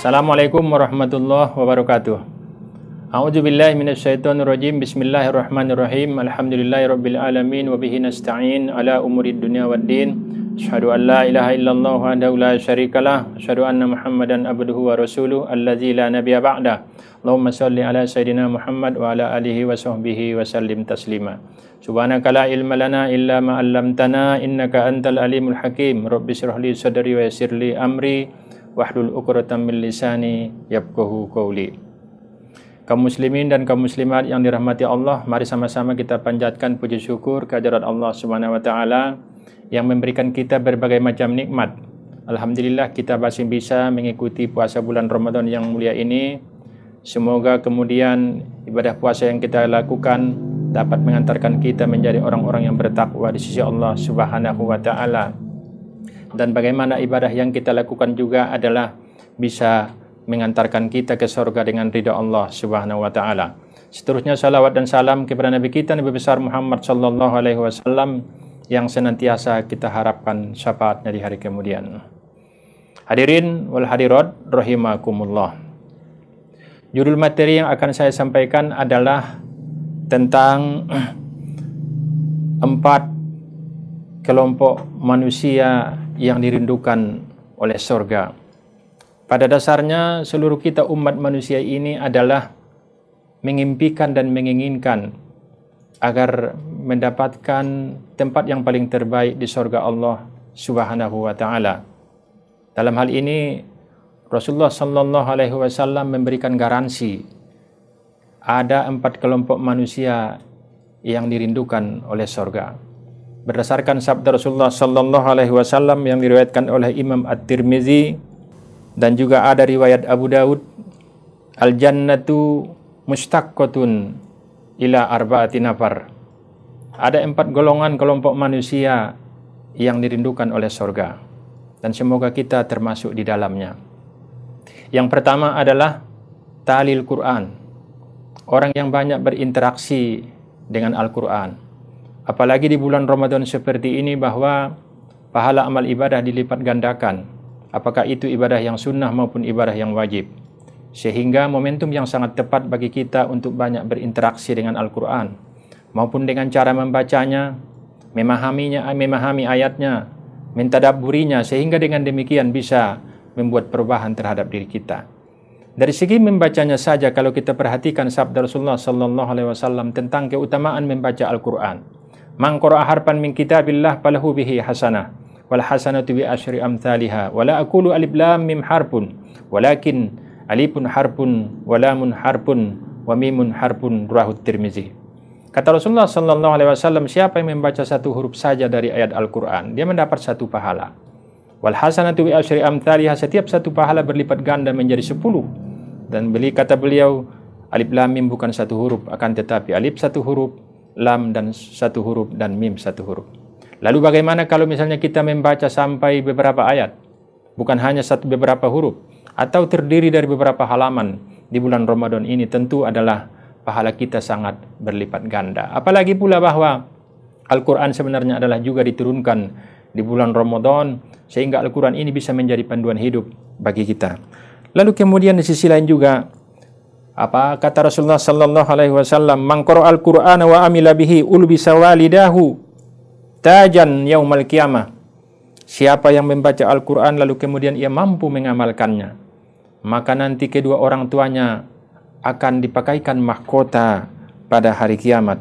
Assalamualaikum warahmatullahi wabarakatuh. A'udzubillahi minasyaitonirrajim. Bismillahirrahmanirrahim. Alhamdulillahirabbil alamin wa bihi nasta'in ala umurid dunya waddin. Asyhadu an la ilaha illallah wahdahu la syarikalah, asyhadu anna Muhammadan abduhu wa rasuluh allazi la nabiyya ba'da. Allahumma shalli ala sayidina Muhammad wa ala alihi wa sahbihi wa sallim taslima. Subhanaka la ilma lana illa ma 'allamtana innaka antal alimul hakim. Rabbi shrah li sadri wa yassir li amri wahlul 'uqdatam min lisani yafqahu qawli. Kaum muslimin dan kaum muslimat yang dirahmati Allah, mari sama-sama kita panjatkan puji syukur kehadirat Allah Subhanahu wa taala yang memberikan kita berbagai macam nikmat. Alhamdulillah kita masih bisa mengikuti puasa bulan Ramadan yang mulia ini. Semoga kemudian ibadah puasa yang kita lakukan dapat mengantarkan kita menjadi orang-orang yang bertakwa di sisi Allah Subhanahu wa taala. Dan bagaimana ibadah yang kita lakukan juga adalah bisa mengantarkan kita ke surga dengan ridha Allah Subhanahu wa taala. Seterusnya salawat dan salam kepada Nabi kita Nabi besar Muhammad sallallahu alaihi wasallam yang senantiasa kita harapkan syafaatnya di hari kemudian. Hadirin wal hadirat rahimakumullah. Judul materi yang akan saya sampaikan adalah tentang 4 kelompok manusia yang dirindukan oleh surga. Pada dasarnya seluruh kita umat manusia ini adalah mengimpikan dan menginginkan agar mendapatkan tempat yang paling terbaik di surga Allah Subhanahu wa taala. Dalam hal ini Rasulullah sallallahu alaihi wasallam memberikan garansi ada 4 kelompok manusia yang dirindukan oleh surga. Berdasarkan sabda Rasulullah sallallahu alaihi wasallam yang diriwayatkan oleh Imam At-Tirmizi dan juga ada riwayat Abu Daud, al-jannatu mustaqqatun ila arba'ati nafar. Ada 4 golongan kelompok manusia yang dirindukan oleh surga, dan semoga kita termasuk di dalamnya. Yang pertama adalah talil Quran, orang yang banyak berinteraksi dengan Al-Quran. Apalagi di bulan Ramadan seperti ini bahwa pahala amal ibadah dilipat gandakan, apakah itu ibadah yang sunnah maupun ibadah yang wajib. Sehingga momentum yang sangat tepat bagi kita untuk banyak berinteraksi dengan Al-Quran, maupun dengan cara membacanya, memahami ayatnya, mentadabburinya, sehingga dengan demikian bisa membuat perubahan terhadap diri kita. Dari segi membacanya saja, kalau kita perhatikan sabda Rasulullah sallallahu alaihi wasallam tentang keutamaan membaca Al-Quran. Man qara'a harfan min kitabillah falahu bihi hasanah wal hasanatu bi asyri amsalihha wa la aqulu alif lam mim harfun walakin alifun harfun wa lamun harfun wa mimun harfun, rawahu Tirmizi. Kata Rasulullah sallallahu alaihi wasallam, siapa yang membaca 1 huruf saja dari ayat Al-Quran, dia mendapat 1 pahala. Wal hasanatu bi asyri amsalihha, setiap 1 pahala berlipat ganda menjadi 10. Dan kata beliau, alif lam mim bukan 1 huruf, akan tetapi alif 1 huruf, lam dan 1 huruf, dan mim 1 huruf. Lalu bagaimana kalau misalnya kita membaca sampai beberapa ayat, bukan hanya beberapa huruf, atau terdiri dari beberapa halaman di bulan Ramadan ini, tentu adalah pahala kita sangat berlipat ganda. Apalagi pula bahwa Al-Quran sebenarnya adalah juga diturunkan di bulan Ramadan, sehingga Al-Quran ini bisa menjadi panduan hidup bagi kita. Lalu kemudian di sisi lain juga, apa kata Rasulullah sallallahu alaihi wasallam, man qara'al Qur'ana wa amila bihi ulbisa walidahu tajan yaumal qiyamah. Siapa yang membaca Al-Quran lalu kemudian ia mampu mengamalkannya, maka nanti kedua orang tuanya akan dipakaikan mahkota pada hari kiamat,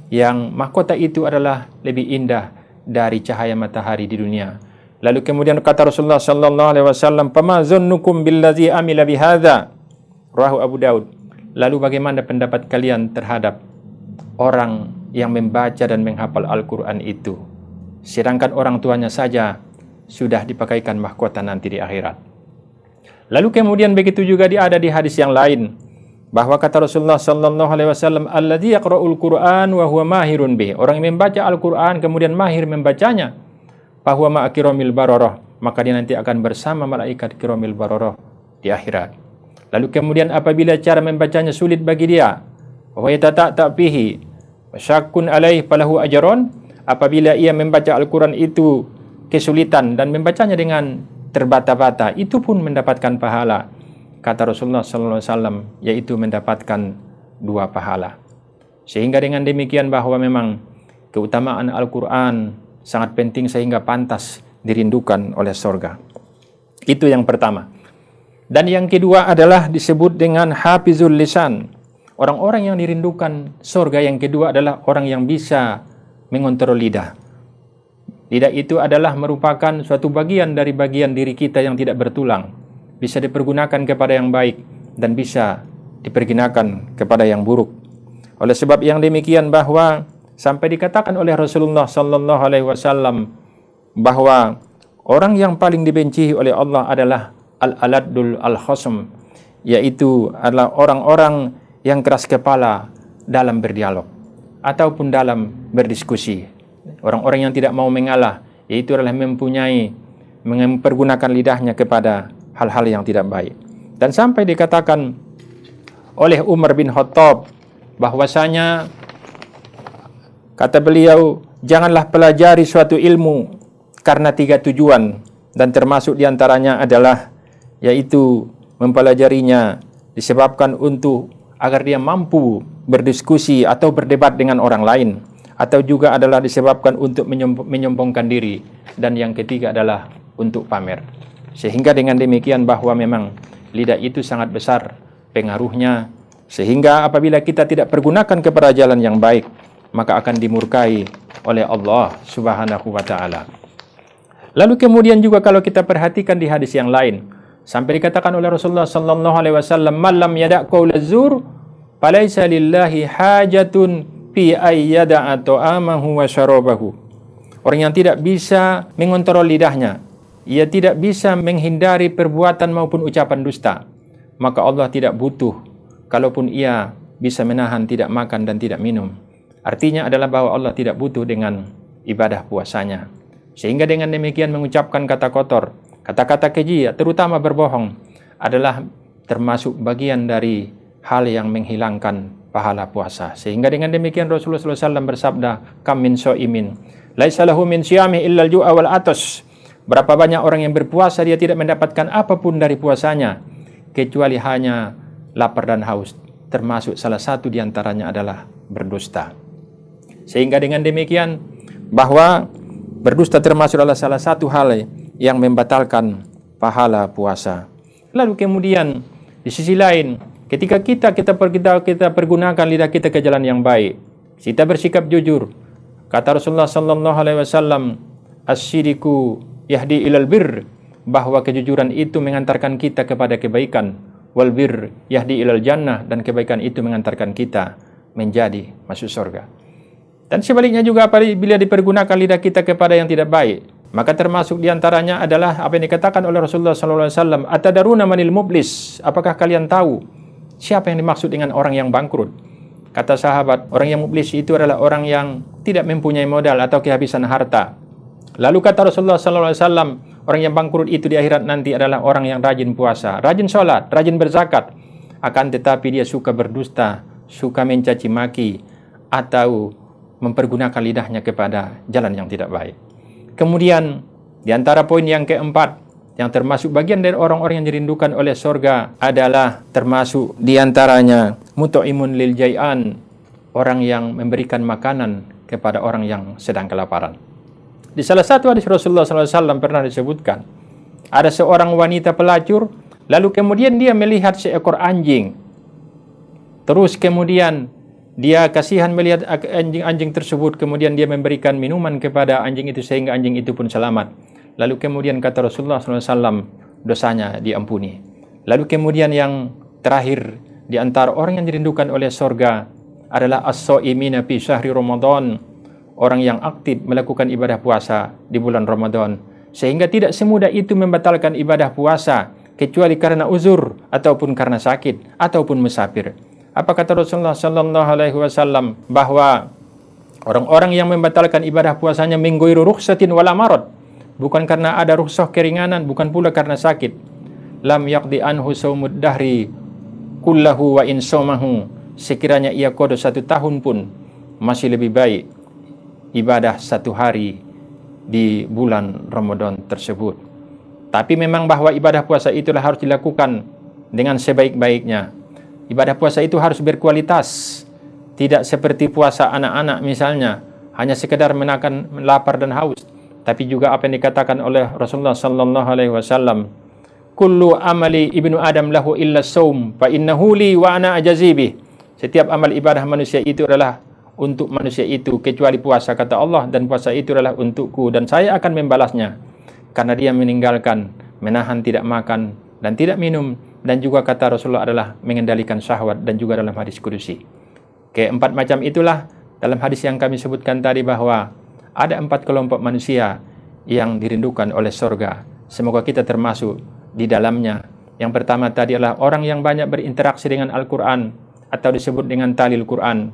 yang mahkota itu adalah lebih indah dari cahaya matahari di dunia. Lalu kemudian kata Rasulullah sallallahu alaihi wasallam, "Fama zannukum billazi amila bihadza?" Rawahu Abu Daud. Lalu bagaimana pendapat kalian terhadap orang yang membaca dan menghafal Al-Quran itu, sedangkan orang tuanya saja sudah dipakaikan mahkota nanti di akhirat. Lalu kemudian begitu juga ada di hadis yang lain, bahwa kata Rasulullah sallallahu alaihi wasallam, "Alladzi yaqra'ul Qur'an wa huwa mahirun bih." Orang yang membaca Al-Quran kemudian mahir membacanya, bahwa ma'kiramil bararah, maka dia nanti akan bersama malaikat kiramil bararah di akhirat. Lalu kemudian apabila cara membacanya sulit bagi dia, wa yata'ta fihi wa syakkun alaih falahu ajron, apabila ia membaca Al-Quran itu kesulitan dan membacanya dengan terbata-bata, itu pun mendapatkan pahala. kata Rasulullah SAW, yaitu mendapatkan 2 pahala. Sehingga dengan demikian bahwa memang keutamaan Al-Quran sangat penting sehingga pantas dirindukan oleh surga. Itu yang pertama. Dan yang kedua adalah disebut dengan hafizul lisan. Orang-orang yang dirindukan surga yang kedua adalah orang yang bisa mengontrol lidah. Lidah itu adalah merupakan suatu bagian dari bagian diri kita yang tidak bertulang. Bisa dipergunakan kepada yang baik dan bisa dipergunakan kepada yang buruk. Oleh sebab yang demikian bahwa sampai dikatakan oleh Rasulullah sallallahu alaihi wasallam bahwa orang yang paling dibenci oleh Allah adalah al-aladul al-khasm, yaitu adalah orang-orang yang keras kepala dalam berdialog ataupun dalam berdiskusi. Orang-orang yang tidak mau mengalah, yaitu adalah mempergunakan lidahnya kepada hal-hal yang tidak baik. Dan sampai dikatakan oleh Umar bin Khattab bahwasanya, kata beliau, janganlah pelajari suatu ilmu karena 3 tujuan, dan termasuk diantaranya adalah yaitu mempelajarinya disebabkan untuk agar dia mampu berdiskusi atau berdebat dengan orang lain, atau juga adalah disebabkan untuk menyombongkan diri, dan yang ketiga adalah untuk pamer. Sehingga dengan demikian bahwa memang lidah itu sangat besar pengaruhnya, sehingga apabila kita tidak pergunakan kepada jalan yang baik, maka akan dimurkai oleh Allah Subhanahu wa ta'ala. Lalu kemudian juga kalau kita perhatikan di hadis yang lain, sampai dikatakan oleh Rasulullah sallallahu alaihi wasallam, "Man lam yada' qaula zur, falaisa lillahi hajatun fi ayyada'a ta'amahu wa syarabahu." Orang yang tidak bisa mengontrol lidahnya, ia tidak bisa menghindari perbuatan maupun ucapan dusta, maka Allah tidak butuh kalaupun ia bisa menahan tidak makan dan tidak minum. Artinya adalah bahwa Allah tidak butuh dengan ibadah puasanya. Sehingga dengan demikian mengucapkan kata kotor, kata-kata keji, terutama berbohong, adalah termasuk bagian dari hal yang menghilangkan pahala puasa. Sehingga dengan demikian Rasulullah SAW bersabda, "Kam min sha'imin laisa lahu min siyami illa al-ju'a wal atas." Berapa banyak orang yang berpuasa, dia tidak mendapatkan apapun dari puasanya kecuali hanya lapar dan haus. Termasuk salah satu diantaranya adalah berdusta. Sehingga dengan demikian bahwa berdusta termasuk adalah salah satu hal yang membatalkan pahala puasa. Lalu kemudian di sisi lain, ketika kita pergunakan lidah kita ke jalan yang baik, kita bersikap jujur. Kata Rasulullah sallallahu alaihi wasallam, "As-sidqu yahdi ilal bir", bahwa kejujuran itu mengantarkan kita kepada kebaikan. Wal bir yahdi ilal jannah, dan kebaikan itu mengantarkan kita menjadi masuk surga. Dan sebaliknya juga apabila dipergunakan lidah kita kepada yang tidak baik, maka termasuk diantaranya adalah apa yang dikatakan oleh Rasulullah SAW, "Atadaruna manil mublis?" Apakah kalian tahu siapa yang dimaksud dengan orang yang bangkrut? Kata sahabat, orang yang mublis itu adalah orang yang tidak mempunyai modal atau kehabisan harta. Lalu kata Rasulullah SAW, orang yang bangkrut itu di akhirat nanti adalah orang yang rajin puasa, rajin sholat, rajin berzakat, akan tetapi dia suka berdusta, suka mencaci maki, atau mempergunakan lidahnya kepada jalan yang tidak baik. Kemudian di antara poin yang keempat, yang termasuk bagian dari orang-orang yang dirindukan oleh surga adalah termasuk di antaranya mut'imun lil jai'an, orang yang memberikan makanan kepada orang yang sedang kelaparan. Di salah satu hadis Rasulullah SAW pernah disebutkan, ada seorang wanita pelacur, lalu kemudian dia melihat seekor anjing. Terus kemudian dia kasihan melihat anjing tersebut, kemudian dia memberikan minuman kepada anjing itu sehingga anjing itu pun selamat. Lalu kemudian kata Rasulullah SAW, dosanya diampuni. Lalu kemudian yang terakhir di antara orang yang dirindukan oleh surga adalah as-shaimina fi syahri Ramadan, orang yang aktif melakukan ibadah puasa di bulan Ramadan, sehingga tidak semudah itu membatalkan ibadah puasa kecuali karena uzur ataupun karena sakit ataupun musafir. Apa kata Rasulullah sallallahu alaihi wasallam, bahwa orang-orang yang membatalkan ibadah puasanya min ghairi rukhsatin wala marad, bukan karena ada rukhsah keringanan, bukan pula karena sakit. Lam yaqdi anhu saumud dahri kullahu wa in saumahu, sekiranya ia qada 1 tahun pun masih lebih baik ibadah 1 hari di bulan Ramadan tersebut. Tapi memang bahwa ibadah puasa itulah harus dilakukan dengan sebaik-baiknya. Ibadah puasa itu harus berkualitas, tidak seperti puasa anak-anak misalnya, hanya sekedar menahan lapar dan haus. Tapi juga apa yang dikatakan oleh Rasulullah sallallahu alaihi wasallam, kullu amali ibnu adam lahu illa saum fa innahu li wa ana ajazibih. Setiap amal ibadah manusia itu adalah untuk manusia itu kecuali puasa, kata Allah, dan puasa itu adalah untukku dan saya akan membalasnya. Karena dia meninggalkan, menahan tidak makan dan tidak minum, dan juga kata Rasulullah adalah mengendalikan syahwat, dan juga dalam hadis kudusi. Keempat macam itulah dalam hadis yang kami sebutkan tadi, bahwa ada 4 kelompok manusia yang dirindukan oleh surga. Semoga kita termasuk di dalamnya. Yang pertama tadi adalah orang yang banyak berinteraksi dengan Al-Quran, atau disebut dengan talil Quran.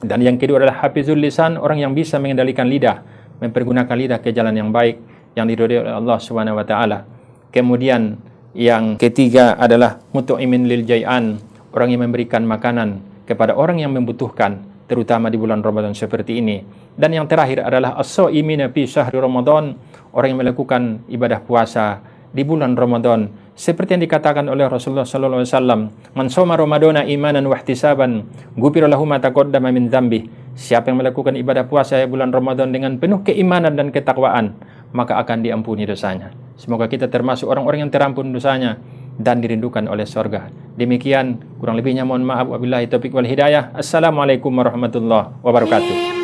Dan yang kedua adalah hafizul lisan, orang yang bisa mengendalikan lidah, mempergunakan lidah ke jalan yang baik, yang diridhoi oleh Allah Subhanahu wa taala. Kemudian yang ketiga adalah mut'imin lil jai'an, orang yang memberikan makanan kepada orang yang membutuhkan, terutama di bulan Ramadan seperti ini. Dan yang terakhir adalah as-shaimina fi syahri Ramadan, orang yang melakukan ibadah puasa di bulan Ramadan, seperti yang dikatakan oleh Rasulullah sallallahu alaihi wasallam, man shoma ramadana imanan wa ihtisaban ghufira lahu ma taqaddama min dzambi. Siapa yang melakukan ibadah puasa di bulan Ramadan dengan penuh keimanan dan ketakwaan, maka akan diampuni dosanya. Semoga kita termasuk orang-orang yang terampun dosanya dan dirindukan oleh surga. Demikian, kurang lebihnya mohon maaf. Wabillahi taufiq wal hidayah. Assalamualaikum warahmatullahi wabarakatuh.